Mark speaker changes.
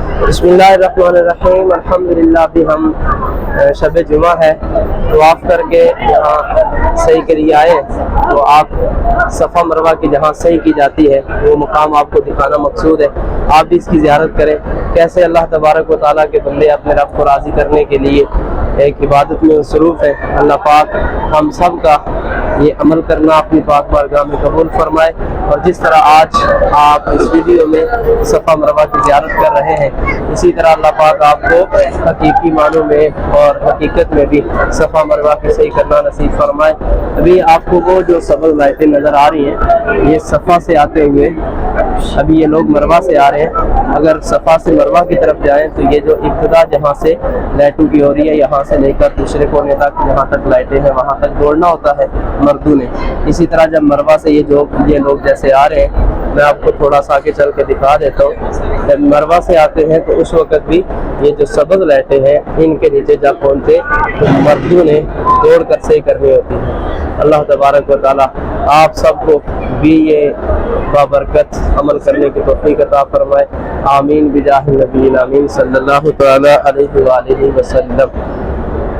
Speaker 1: بسم اللہ الرحمن الرحیم۔ الحمدللہ ابھی ہم شب جمعہ ہے، طواف کر کے یہاں صحیح کے لیے آئے، تو آپ صفا مروہ کی جہاں صحیح کی جاتی ہے وہ مقام آپ کو دکھانا مقصود ہے۔ آپ بھی اس کی زیارت کریں، کیسے اللہ تبارک و تعالیٰ کے بندے اپنے رب کو راضی کرنے کے لیے ایک عبادت میں مصروف ہے۔ اللہ پاک ہم سب کا یہ عمل کرنا اپنی پاک بارگاہ میں قبول فرمائے، اور جس طرح آج آپ اس ویڈیو میں صفا مروہ کی زیارت کر رہے ہیں، اسی طرح اللہ پاک آپ کو حقیقی معنوں میں اور حقیقت میں بھی صفا مروہ کی صحیح کرنا نصیب فرمائے۔ ابھی آپ کو وہ جو سبز لائٹیں نظر آ رہی ہیں، یہ صفا سے آتے ہوئے ابھی یہ لوگ مروہ سے آ رہے ہیں۔ اگر صفا سے مروہ کی طرف جائیں تو یہ جو ابتدا جہاں سے لائٹوں کی ہو رہی ہے، یہاں سے لے کر دوسرے کونے تک جہاں تک لائٹیں ہیں وہاں تک دوڑنا ہوتا ہے مردوں نے۔ اسی طرح جب مروہ سے یہ لوگ جیسے آ رہے ہیں، میں آپ کو تھوڑا سا آگے چل کے دکھا دیتا ہوں۔ جب مروہ سے آتے ہیں تو اس وقت بھی یہ جو سبز لائٹیں ہیں ان کے نیچے جب پہنچے تو مردوں نے دوڑ کر صحیح کرنی ہوتی ہے۔ اللہ تبارک و تعالیٰ آپ سب کو بھی یہ بابرکت عمل کرنے کی توفیق عطا فرمائے۔ آمین بجاہ نبی الامین صلی اللہ تعالی علیہ وآلہ وسلم۔